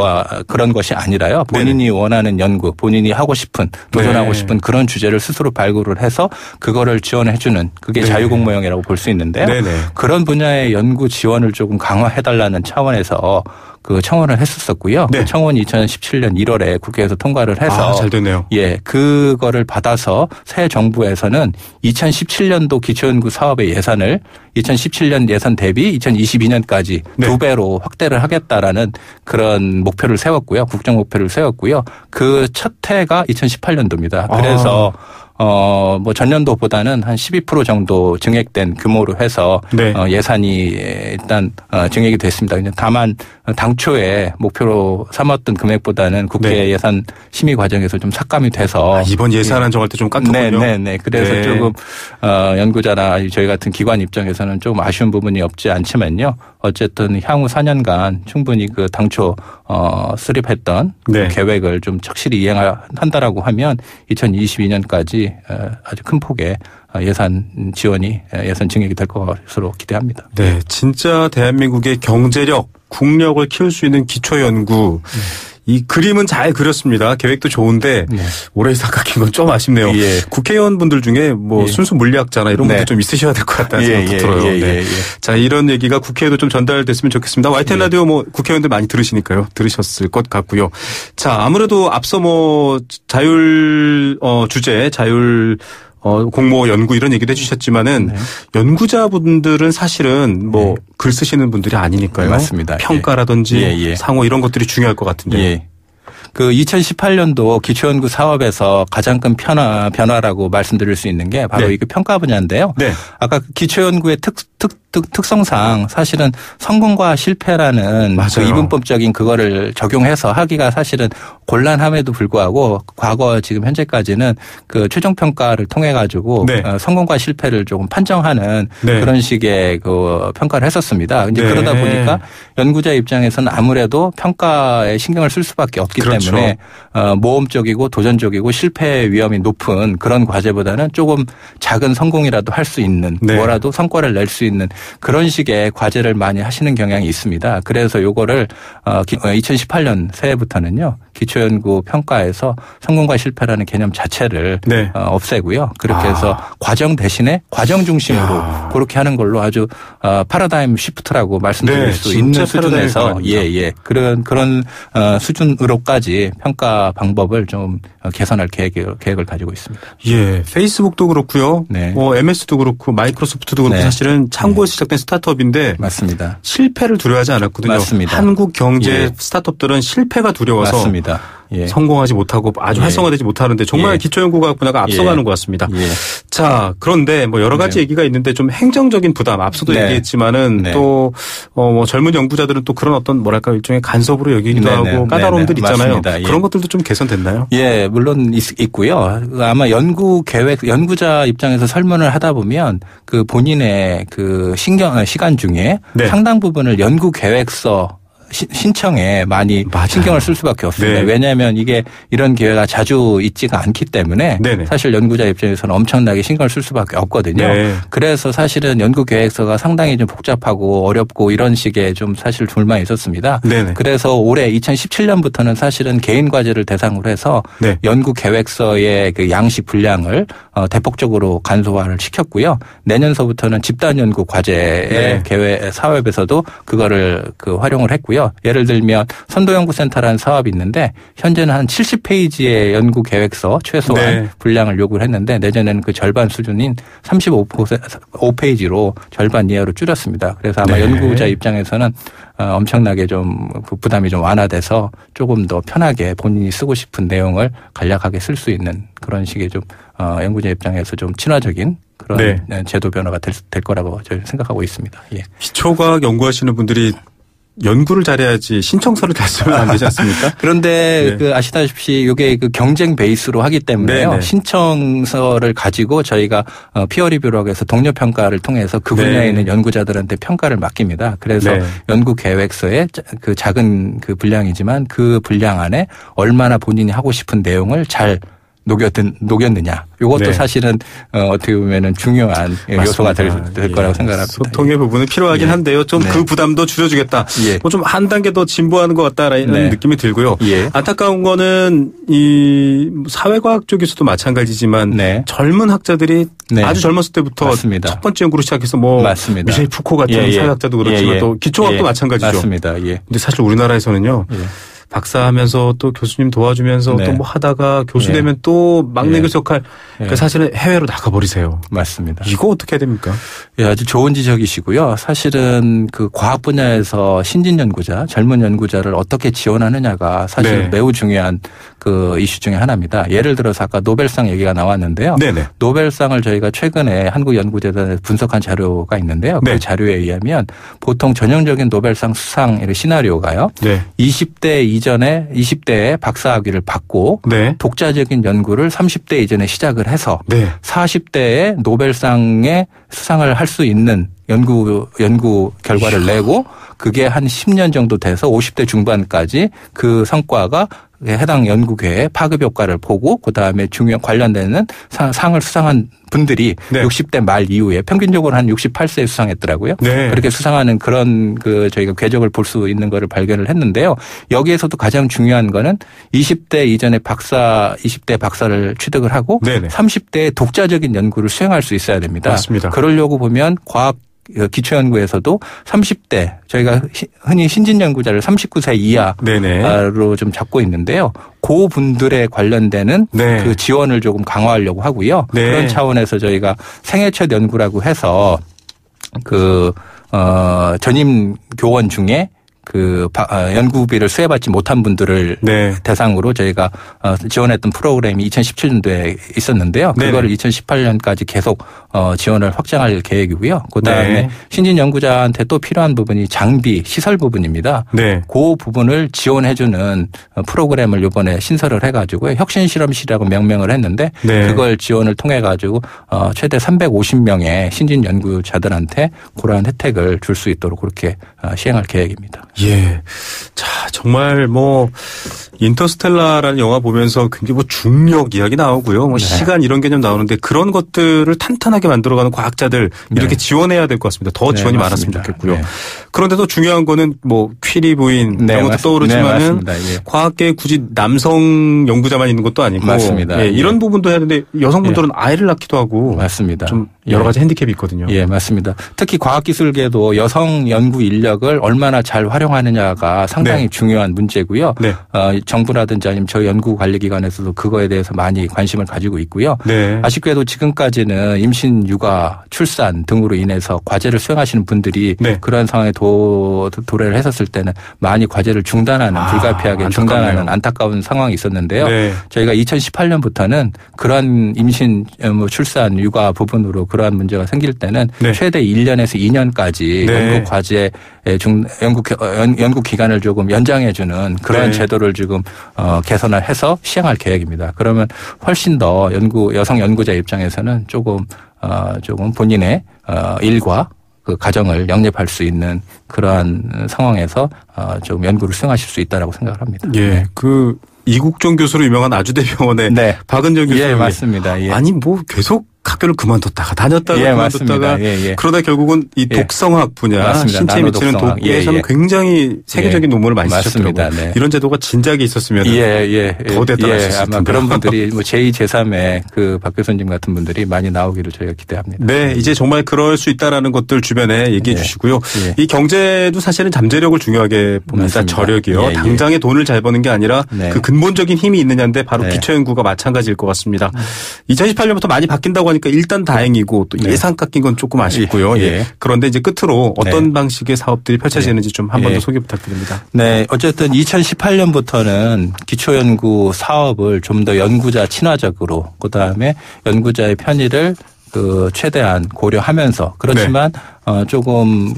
그런 것이 아니라요. 본인이 원하는 연구, 본인이 하고 싶은 도전하고 네. 싶은 그런 주제를 스스로 발굴을 해서 그거를 지원해주는 그게 네. 자유공모형이라고 볼 수 있는데요. 네네. 그런 분야의 연구 지원을 조금 강화해달라는 차원에서 그 청원을 했었었고요. 네. 그 청원이 2017년 1월에 국회에서 통과를 해서 잘 됐네요. 예, 그거를 받아서 새 정부에서는 2017년도 기초연구 사업의 예산을 2017년 예산 대비 2022년까지 네. 2배로 확대를 하겠다라는 그런 목표를 세웠고요. 국정 목표를 세웠고요. 그 첫 해가 2018년도입니다. 그래서 뭐 전년도보다는 한 12% 정도 증액된 규모로 해서 네. 예산이 일단 증액이 됐습니다. 다만 당초에 목표로 삼았던 금액보다는 국회 네. 예산 심의 과정에서 좀 삭감이 돼서 이번 예산안 정할 때 좀 깎였군요. 네. 그래서 네. 조금 연구자나 저희 같은 기관 입장에서는 좀 아쉬운 부분이 없지 않지만요. 어쨌든 향후 4년간 충분히 그 당초 수립했던 네. 그 계획을 좀 착실히 이행한다라고 하면 2022년까지 아주 큰 폭의 예산 지원이 예산 증액이 될 것으로 기대합니다. 네, 진짜 대한민국의 경제력, 국력을 키울 수 있는 기초연구. 이 그림은 잘 그렸습니다. 계획도 좋은데 네. 올해 예산 깎인 건 좀 아쉽네요. 예. 국회의원분들 중에 뭐 예. 순수 물리학자나 이런 분들 네. 좀 있으셔야 될 것 같다는 생각도 들어요. 네. 자, 이런 얘기가 국회에도 좀 전달됐으면 좋겠습니다. YTN 라디오 뭐 국회의원들 많이 들으시니까요. 들으셨을 것 같고요. 자, 아무래도 앞서 뭐 자율 주제, 자율 공모 연구 이런 얘기도 해주셨지만은 네. 연구자분들은 사실은 뭐 글 쓰시는 분들이 아니니까요. 맞습니다. 평가라든지 상호 이런 것들이 중요할 것 같은데. 예. 그 2018년도 기초연구 사업에서 가장 큰 변화라고 말씀드릴 수 있는 게 바로 네. 이게 평가 분야인데요. 네. 아까 그 기초연구의 특성상 사실은 성공과 실패라는 그 이분법적인 그거를 적용해서 하기가 사실은 곤란함에도 불구하고 과거 지금 현재까지는 그 최종 평가를 통해 가지고 네. 성공과 실패를 조금 판정하는 네. 그런 식의 그 평가를 했었습니다. 이제 네. 그러다 보니까 연구자 입장에서는 아무래도 평가에 신경을 쓸 수밖에 없기 그렇죠. 때문에 모험적이고 도전적이고 실패 위험이 높은 그런 과제보다는 조금 작은 성공이라도 할 수 있는 네. 뭐라도 성과를 낼 수 있는 그런 식의 과제를 많이 하시는 경향이 있습니다. 그래서 요거를 2018년 새해부터는요. 기초연구 평가에서 성공과 실패라는 개념 자체를 네. 없애고요. 그렇게 해서 과정 대신에 과정 중심으로 그렇게 하는 걸로 아주 파라다임 시프트라고 말씀드릴 수 있는 수준에서 그런 수준으로까지 가지 평가 방법을 좀 개선할 계획을 가지고 있습니다. 예, 페이스북도 그렇고요. 네. 뭐 MS도 그렇고 마이크로소프트도 그렇고 네. 사실은 창고에서 시작된 스타트업인데 맞습니다. 실패를 두려워하지 않았거든요. 맞습니다. 한국 경제 예. 스타트업들은 실패가 두려워서 맞습니다. 예. 성공하지 못하고 아주 예. 활성화되지 못하는데 정말 예. 기초연구과학 분야가 앞서가는 예. 것 같습니다. 예. 자, 그런데 뭐 여러 가지 네. 얘기가 있는데 좀 행정적인 부담, 앞서도 네. 얘기했지만은 네. 또 뭐 젊은 연구자들은 또 그런 어떤 뭐랄까 일종의 간섭으로 여기기도 네네. 하고 까다로움들 네네. 있잖아요. 맞습니다. 예. 그런 것들도 좀 개선됐나요? 예, 물론 있고요. 아마 연구자 입장에서 설문을 하다 보면 그 본인의 그 시간 중에 네. 상당 부분을 연구 계획서 신청에 많이 맞아요. 신경을 쓸 수밖에 없습니다. 네. 왜냐하면 이게 이런 기회가 자주 있지가 않기 때문에 네네. 사실 연구자 입장에서는 엄청나게 신경을 쓸 수밖에 없거든요. 네. 그래서 사실은 연구 계획서가 상당히 좀 복잡하고 어렵고 이런 식의 좀 사실 불만이 있었습니다. 네네. 그래서 올해 2017년부터는 사실은 개인 과제를 대상으로 해서 네. 연구 계획서의 그 양식 분량을 대폭적으로 간소화를 시켰고요. 내년서부터는 집단 연구 과제의 네. 계획 사업에서도 그거를 활용을 했고요. 예를 들면 선도연구센터라는 사업이 있는데 현재는 한 70페이지의 연구 계획서 최소한 네. 분량을 요구를 했는데 내년에는 그 절반 수준인 35페이지로 절반 이하로 줄였습니다. 그래서 아마 네. 연구자 입장에서는 엄청나게 좀 부담이 좀 완화돼서 조금 더 편하게 본인이 쓰고 싶은 내용을 간략하게 쓸 수 있는 그런 식의 좀 연구자 입장에서 좀 친화적인 그런 제도 변화가 될 거라고 저희 생각하고 있습니다. 예. 기초과학 연구하시는 분들이 연구를 잘해야지 신청서를 잘 쓰면 안 되지 않습니까? 그런데 네. 아시다시피 이게 경쟁 베이스로 하기 때문에요. 네네. 신청서를 가지고 저희가 피어 리뷰라고 해서 동료 평가를 통해서 그 분야에 네. 있는 연구자들한테 평가를 맡깁니다. 그래서 네. 연구 계획서에 그 작은 그 분량이지만 그 분량 안에 얼마나 본인이 하고 싶은 내용을 잘 녹였느냐. 이것도 네. 사실은 어떻게 보면은 중요한 요소가 될 거라고 생각합니다. 소통의 부분은 필요하긴 예. 한데요. 좀 그 네. 부담도 줄여주겠다. 예. 뭐 좀 한 단계 더 진보하는 것 같다라는 네. 느낌이 들고요. 예. 안타까운 거는 이 사회과학 쪽에서도 마찬가지지만 네. 젊은 학자들이 네. 아주 젊었을 때부터 맞습니다. 첫 번째 연구로 시작해서 뭐 맞습니다. 미셸 푸코 같은 예, 예. 사회학자도 그렇지만 예, 예. 또 기초과학도 예. 마찬가지죠. 맞습니다. 예. 근데 사실 우리나라에서는요. 예. 박사하면서 또 교수님 도와주면서 네. 또 뭐 하다가 교수 예. 되면 또 막내 예. 교수 역할 예. 사실은 해외로 나가버리세요. 맞습니다. 이거 어떻게 해야 됩니까? 예, 아주 좋은 지적이시고요. 사실은 그 과학 분야에서 신진 연구자, 젊은 연구자를 어떻게 지원하느냐가 사실 네. 매우 중요한 그 이슈 중에 하나입니다. 예를 들어서 아까 노벨상 얘기가 나왔는데요. 네네. 노벨상을 저희가 최근에 한국연구재단에서 분석한 자료가 있는데요. 네. 그 자료에 의하면 보통 전형적인 노벨상 수상 시나리오가요. 네. 20대 이전에 20대에 박사학위를 받고 네. 독자적인 연구를 30대 이전에 시작을 해서 네. 40대에 노벨상에 수상을 할 수 있는 연구 결과를 내고 그게 한 10년 정도 돼서 50대 중반까지 그 성과가 해당 연구계의 파급 효과를 보고 그다음에 관련되는 상을 수상한 분들이 네. 60대 말 이후에 평균적으로 한 68세에 수상했더라고요. 네. 그렇게 수상하는 그런 저희가 궤적을 볼 수 있는 거를 발견을 했는데요. 여기에서도 가장 중요한 거는 20대 이전에 20대 박사를 취득을 하고 네네. 30대에 독자적인 연구를 수행할 수 있어야 됩니다. 맞습니다. 그러려고 보면 과학 기초연구에서도 30대 저희가 흔히 신진 연구자를 39세 이하로 네네. 좀 잡고 있는데요. 그 분들에 관련되는 네. 그 지원을 조금 강화하려고 하고요. 네. 그런 차원에서 저희가 생애 첫 연구라고 해서 전임 교원 중에 연구비를 수혜받지 못한 분들을 네. 대상으로 저희가 지원했던 프로그램이 2017년도에 있었는데요. 네네. 그거를 2018년까지 계속 지원을 확장할 계획이고요. 그다음에 네. 신진 연구자한테 또 필요한 부분이 장비, 시설 부분입니다. 네. 그 부분을 지원해주는 프로그램을 이번에 신설을 해가지고 혁신실험실이라고 명명을 했는데 네. 그걸 지원을 통해가지고 최대 350명의 신진 연구자들한테 그러한 혜택을 줄 수 있도록 그렇게 시행할 계획입니다. 예. 자, 정말 인터스텔라라는 영화 보면서 굉장히 중력 이야기 나오고요. 네. 시간 이런 개념 나오는데 그런 것들을 탄탄하게 만들어가는 과학자들 이렇게 네. 지원해야 될 것 같습니다. 더 네, 지원이 맞습니다. 많았으면 좋겠고요. 네. 그런데도 중요한 거는 퀴리 부인 이런 것도 떠오르지만은 네, 예. 과학계에 굳이 남성 연구자만 있는 것도 아니고 맞습니다. 예, 예. 이런 부분도 해야 되는데 여성분들은 아이를 낳기도 하고 맞습니다. 좀 여러 가지 핸디캡이 있거든요. 예, 맞습니다. 특히 과학기술계도 여성 연구 인력을 얼마나 잘 활용하느냐가 상당히 네. 중요한 문제고요. 네. 정부라든지 아니면 저희 연구관리기관에서도 그거에 대해서 많이 관심을 가지고 있고요. 네. 아쉽게도 지금까지는 임신, 육아, 출산 등으로 인해서 과제를 수행하시는 분들이 네. 그런 상황에 도래를 했었을 때는 많이 과제를 중단하는 불가피하게 중단하는 안타까운 상황이 있었는데요. 네. 저희가 2018년부터는 그러한 임신, 출산, 육아 부분으로 그러한 문제가 생길 때는 네. 최대 1년에서 2년까지 네. 연구 과제 연구 기간을 조금 연장해주는 그런 네. 제도를 지금 개선을 해서 시행할 계획입니다. 그러면 훨씬 더 여성 연구자 입장에서는 조금 본인의 일과 그 가정을 영입할 수 있는 그러한 상황에서 좀 연구를 수행하실 수 있다라고 생각을 합니다. 예, 네. 그 이국종 교수로 유명한 아주대병원의 네. 박은정 교수. 예, 맞습니다. 예. 아니 뭐 계속 학교를 그만뒀다가 다녔다가 예, 그만뒀다가 맞습니다. 예, 예. 그러다 결국은 이 독성학 분야 맞습니다. 신체에 미치는 나노독성학. 독에서는 예, 예. 굉장히 세계적인 논문을 많이 맞습니다. 쓰셨더라고요. 네. 이런 제도가 진작에 있었으면 더 대단하셨을 아마 텐데. 그런 분들이 뭐 제2, 제3의 그 박 교수님 같은 분들이 많이 나오기를 저희가 기대합니다. 네, 이제 정말 그럴 수 있다라는 것들 주변에 얘기해 예. 주시고요. 예. 이 경제도 사실은 잠재력을 중요하게 봅니다. 맞습니다. 저력이요. 예, 예. 당장에 돈을 잘 버는 게 아니라 네. 그 근본적인 힘이 있느냐인데 바로 네. 기초연구가 마찬가지일 것 같습니다. 2018년부터 많이 바뀐다고 하니까 일단 다행이고 또 네. 예산 깎인 건 조금 아쉽고요. 예. 예. 그런데 이제 끝으로 어떤 네. 방식의 사업들이 펼쳐지는지 좀 한 번 더 예. 소개 부탁드립니다. 네, 어쨌든 2018년부터는 기초연구 사업을 좀 더 연구자 친화적으로 그다음에 연구자의 편의를 최대한 고려하면서 그렇지만 조금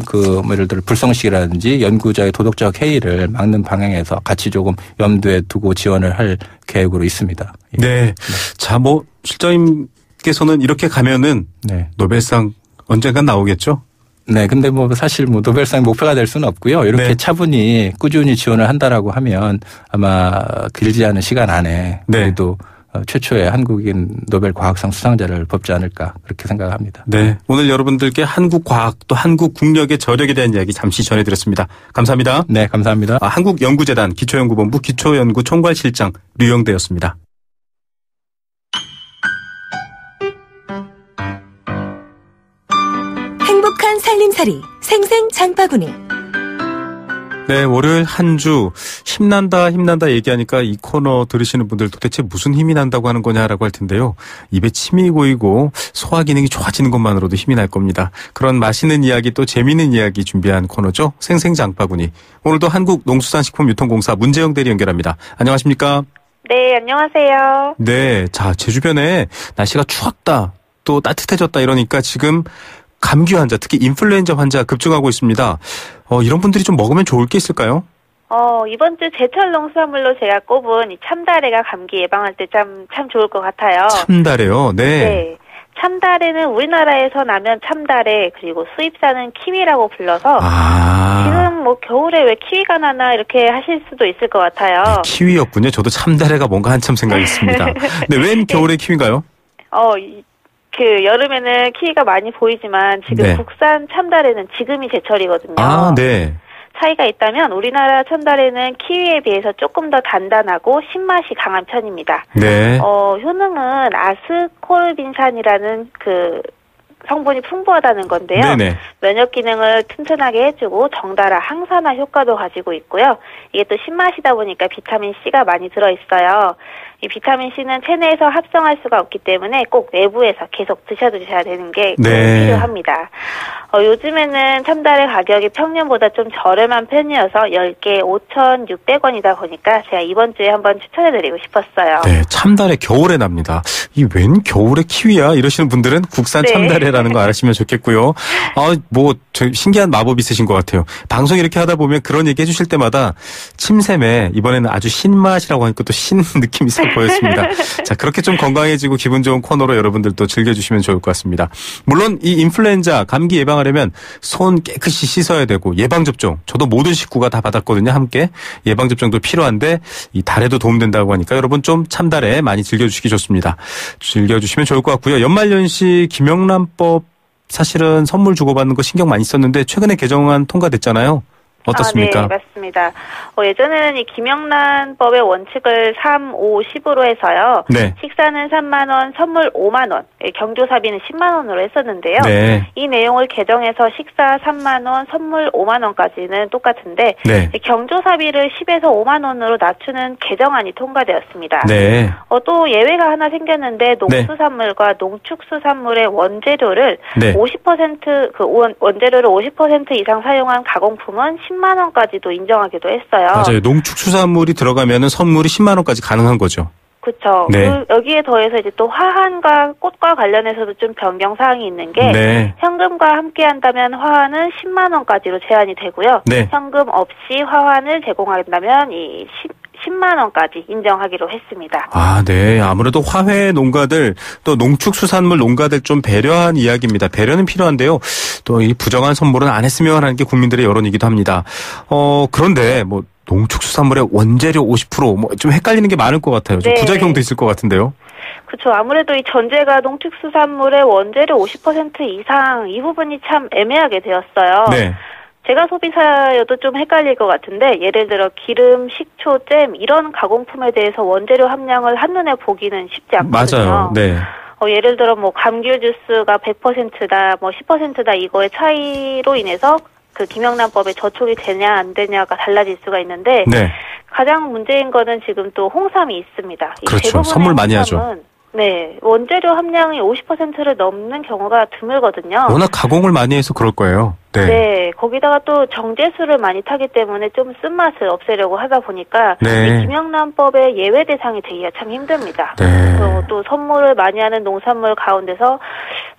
예를 들어 불성식이라든지 연구자의 도덕적 해이를 막는 방향에서 같이 조금 염두에 두고 지원을 할 계획으로 있습니다. 예. 네. 자, 뭐 실장님께서는 이렇게 가면은 네. 노벨상 언젠간 나오겠죠? 네, 근데 사실 노벨상이 목표가 될 수는 없고요. 이렇게 네. 차분히 꾸준히 지원을 한다라고 하면 아마 길지 않은 시간 안에 네. 그래도 최초의 한국인 노벨 과학상 수상자를 뽑지 않을까 그렇게 생각합니다. 네. 오늘 여러분들께 한국 과학 또 한국 국력의 저력에 대한 이야기 잠시 전해드렸습니다. 감사합니다. 네, 감사합니다. 한국연구재단 기초연구본부 기초연구총괄실장 류영대였습니다. 행복한 살림살이 생생 장바구니. 네, 월요일 한 주 힘난다 얘기하니까 이 코너 들으시는 분들 도대체 무슨 힘이 난다고 하는 거냐라고 할 텐데요. 입에 침이 고이고 소화 기능이 좋아지는 것만으로도 힘이 날 겁니다. 그런 맛있는 이야기 또 재미있는 이야기 준비한 코너죠. 생생장바구니. 오늘도 한국농수산식품유통공사 문재영 대리 연결합니다. 안녕하십니까? 네, 안녕하세요. 네, 자, 제 주변에 날씨가 추웠다 또 따뜻해졌다 이러니까 지금 감기 환자, 특히 인플루엔자 환자 급증하고 있습니다. 이런 분들이 좀 먹으면 좋을 게 있을까요? 이번 주 제철 농수산물로 제가 꼽은 이 참다래가 감기 예방할 때 참 좋을 것 같아요. 참다래요? 네. 네. 참다래는 우리나라에서 나면 참다래, 그리고 수입산은 키위라고 불러서 지금 겨울에 왜 키위가 나나 이렇게 하실 수도 있을 것 같아요. 네, 키위였군요. 저도 참다래가 뭔가 한참 생각했습니다. 네, 웬 겨울에 키위인가요? 여름에는 키위가 많이 보이지만 지금 네. 국산 참다래는 지금이 제철이거든요. 네. 차이가 있다면 우리나라 참다래는 키위에 비해서 조금 더 단단하고 신맛이 강한 편입니다. 네. 효능은 아스코르빈산이라는 성분이 풍부하다는 건데요. 네네. 면역 기능을 튼튼하게 해주고 덩달아 항산화 효과도 가지고 있고요. 이게 또 신맛이다 보니까 비타민 C가 많이 들어있어요. 이 비타민 C는 체내에서 합성할 수가 없기 때문에 꼭 외부에서 계속 드셔야 되는 게 필요합니다. 요즘에는 참다래 가격이 평년보다 좀 저렴한 편이어서 10개 5,600원이다 보니까 제가 이번 주에 한번 추천해드리고 싶었어요. 네, 참다래 겨울에 납니다. 이 웬 겨울에 키위야? 이러시는 분들은 국산 네. 참다래라는 거 아시면 좋겠고요. 신기한 마법이 있으신 것 같아요. 방송 이렇게 하다 보면 그런 얘기 해주실 때마다 침샘에 이번에는 아주 신맛이라고 하니까 또 신 느낌이 싹 보였습니다. 자, 그렇게 좀 건강해지고 기분 좋은 코너로 여러분들도 즐겨주시면 좋을 것 같습니다. 물론 이 인플루엔자, 감기 예방하려면 손 깨끗이 씻어야 되고 예방접종, 저도 모든 식구가 다 받았거든요. 함께 예방접종도 필요한데 이 달에도 도움된다고 하니까 여러분 좀 참다래 많이 즐겨주시기 좋습니다. 즐겨주시면 좋을 것 같고요. 연말연시 김영란법 사실은 선물 주고받는 거 신경 많이 썼는데 최근에 개정안 통과됐잖아요. 어떻습니까? 네, 맞습니다. 예전에는 이 김영란법의 원칙을 3, 5, 10으로 해서요. 네. 식사는 3만 원, 선물 5만 원, 경조사비는 10만 원으로 했었는데요. 네. 이 내용을 개정해서 식사 3만 원, 선물 5만 원까지는 똑같은데 네. 경조사비를 10에서 5만 원으로 낮추는 개정안이 통과되었습니다. 네. 또 예외가 하나 생겼는데 농수산물과 농축수산물의 원재료를 네. 50% 원재료를 50% 이상 사용한 가공품은 10만 원까지도 인정하기도 했어요. 맞아요. 농축수산물이 들어가면은 선물이 10만 원까지 가능한 거죠. 그렇죠. 네. 여기에 더해서 이제 또 화환과 꽃과 관련해서도 좀 변경 사항이 있는 게 네. 현금과 함께 한다면 화환은 10만 원까지로 제한이 되고요. 네. 현금 없이 화환을 제공한다면 이 10만 원까지 인정하기로 했습니다. 아, 네. 아무래도 화훼 농가들 또 농축수산물 농가들 좀 배려한 이야기입니다. 배려는 필요한데요. 또 이 부정한 선물은 안 했으면 하는 게 국민들의 여론이기도 합니다. 그런데 뭐 농축수산물의 원재료 50% 뭐 좀 헷갈리는 게 많을 것 같아요. 좀 네. 부작용도 있을 것 같은데요. 그렇죠. 아무래도 이 전제가 농축수산물의 원재료 50% 이상 이 부분이 참 애매하게 되었어요. 네. 제가 소비자여도 좀 헷갈릴 것 같은데 예를 들어 기름, 식초, 잼 이런 가공품에 대해서 원재료 함량을 한눈에 보기는 쉽지 않거든요. 맞아요. 네. 예를 들어 뭐 감귤 주스가 100%다, 뭐 10%다 이거의 차이로 인해서 그 김영란법에 저촉이 되냐 안 되냐가 달라질 수가 있는데 네. 가장 문제인 거는 지금 또 홍삼이 있습니다. 그렇죠. 대부분의 선물 많이 하죠. 홍삼은 네, 원재료 함량이 50%를 넘는 경우가 드물거든요. 워낙 가공을 많이 해서 그럴 거예요. 네. 네, 거기다가 또 정제수를 많이 타기 때문에 좀 쓴맛을 없애려고 하다 보니까 네. 이 김영란법의 예외 대상이 되기가 참 힘듭니다. 네. 또 선물을 많이 하는 농산물 가운데서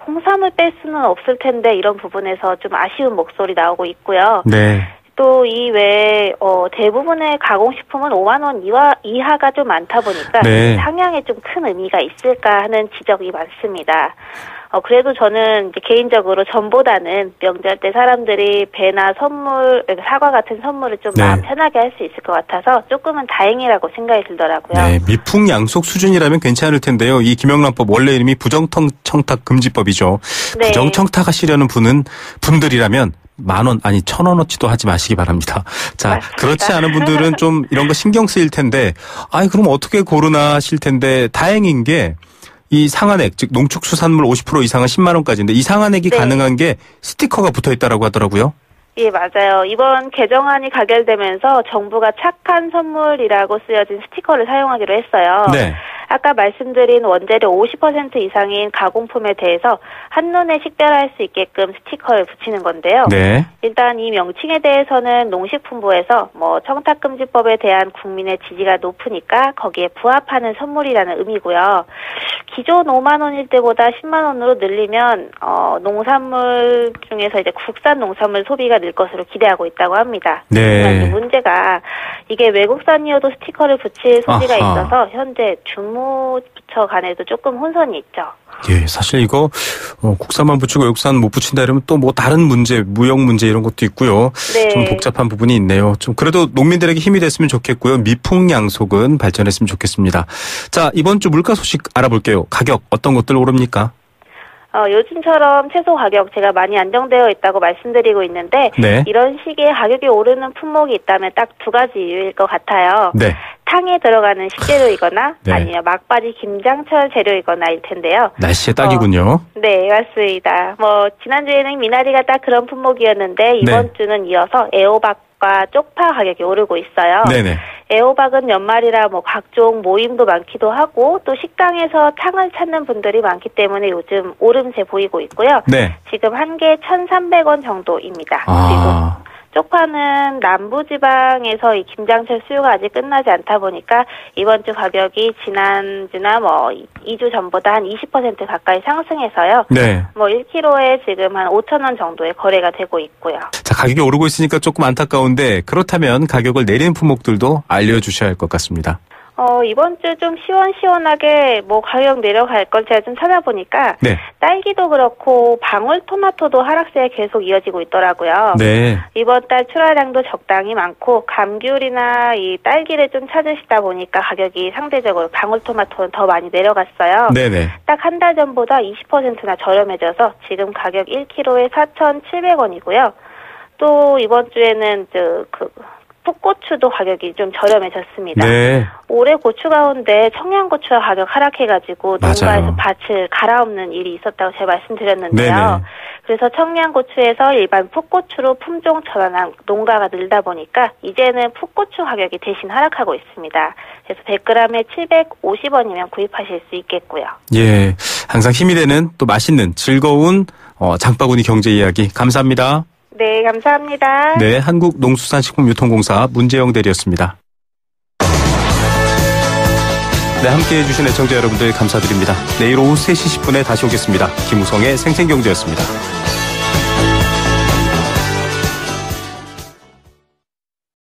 홍삼을 뺄 수는 없을 텐데 이런 부분에서 좀 아쉬운 목소리 나오고 있고요. 네. 또 이 외에 대부분의 가공식품은 5만 원 이하가 좀 많다 보니까 네. 상향에 좀 큰 의미가 있을까 하는 지적이 많습니다. 그래도 저는 이제 개인적으로 전보다는 명절 때 사람들이 배나 선물, 사과 같은 선물을 좀 네. 마음 편하게 할 수 있을 것 같아서 조금은 다행이라고 생각이 들더라고요. 네, 미풍양속 수준이라면 괜찮을 텐데요. 이 김영란법 원래 이름이 부정청탁 금지법이죠. 네. 부정청탁하시려는 분들이라면 10,000원 아니 1,000원어치도 하지 마시기 바랍니다. 자, 맞습니다. 그렇지 않은 분들은 좀 이런 거 신경 쓰일 텐데, 그럼 어떻게 고르나 하실 텐데 다행인 게 이 상한액, 즉 농축수산물 50% 이상은 10만 원까지인데 이 상한액이 네. 가능한 게 스티커가 붙어 있다라고 하더라고요. 예, 맞아요. 이번 개정안이 가결되면서 정부가 착한 선물이라고 쓰여진 스티커를 사용하기로 했어요. 네. 아까 말씀드린 원재료 50% 이상인 가공품에 대해서 한눈에 식별할 수 있게끔 스티커를 붙이는 건데요. 네. 일단 이 명칭에 대해서는 농식품부에서 청탁금지법에 대한 국민의 지지가 높으니까 거기에 부합하는 선물이라는 의미고요. 기존 5만 원일 때보다 10만 원으로 늘리면 농산물 중에서 이제 국산 농산물 소비가 늘 것으로 기대하고 있다고 합니다. 네. 하지만 문제가 이게 외국산이어도 스티커를 붙일 소지가 아하. 있어서 현재 주무처 간에도 조금 혼선이 있죠. 예, 사실 이거 국산만 붙이고 외국산 못 붙인다 이러면 또 뭐 다른 문제, 무역 문제 이런 것도 있고요. 네. 좀 복잡한 부분이 있네요. 좀 그래도 농민들에게 힘이 됐으면 좋겠고요. 미풍양속은 발전했으면 좋겠습니다. 자, 이번 주 물가 소식 알아볼게요. 가격 어떤 것들 오릅니까? 요즘처럼 채소 가격 제가 많이 안정되어 있다고 말씀드리고 있는데 네. 이런 시기에 가격이 오르는 품목이 있다면 딱 두 가지 이유일 것 같아요. 네. 탕에 들어가는 식재료이거나 네. 아니면 막바지 김장철 재료이거나일 텐데요. 날씨에 딱이군요. 네, 맞습니다. 지난주에는 미나리가 딱 그런 품목이었는데 이번 주는 이어서 애호박과 쪽파 가격이 오르고 있어요. 네네. 애호박은 연말이라 각종 모임도 많기도 하고 또 식당에서 탕을 찾는 분들이 많기 때문에 요즘 오름세 보이고 있고요. 네. 지금 한 개에 1,300원 정도입니다. 아. 그리고 쪽파는 남부지방에서 이 김장철 수요가 아직 끝나지 않다 보니까 이번 주 가격이 지난주나 2주 전보다 한 20% 가까이 상승해서요. 네. 1kg에 지금 한 5,000원 정도의 거래가 되고 있고요. 자, 가격이 오르고 있으니까 조금 안타까운데 그렇다면 가격을 내리는 품목들도 알려주셔야 할 것 같습니다. 이번 주 좀 시원시원하게 가격 내려갈 걸 제가 좀 찾아보니까 네. 딸기도 그렇고 방울토마토도 하락세가 계속 이어지고 있더라고요. 네. 이번 달 출하량도 적당히 많고 감귤이나 이 딸기를 좀 찾으시다 보니까 가격이 상대적으로 방울토마토는 더 많이 내려갔어요. 네네. 딱 한 달 전보다 20%나 저렴해져서 지금 가격 1kg에 4,700원이고요. 또 이번 주에는 풋고추도 가격이 좀 저렴해졌습니다. 네. 올해 고추 가운데 청양고추가 가격 하락해가지고 맞아요. 농가에서 밭을 갈아엎는 일이 있었다고 제가 말씀드렸는데요. 네네. 그래서 청양고추에서 일반 풋고추로 품종 전환한 농가가 늘다 보니까 이제는 풋고추 가격이 대신 하락하고 있습니다. 그래서 100g에 750원이면 구입하실 수 있겠고요. 예. 항상 힘이 되는 또 맛있는 즐거운 장바구니 경제 이야기 감사합니다. 네, 감사합니다. 네, 한국농수산식품유통공사 문재영 대리였습니다. 네, 함께해 주신 애청자 여러분들 감사드립니다. 내일 오후 3시 10분에 다시 오겠습니다. 김우성의 생생경제였습니다.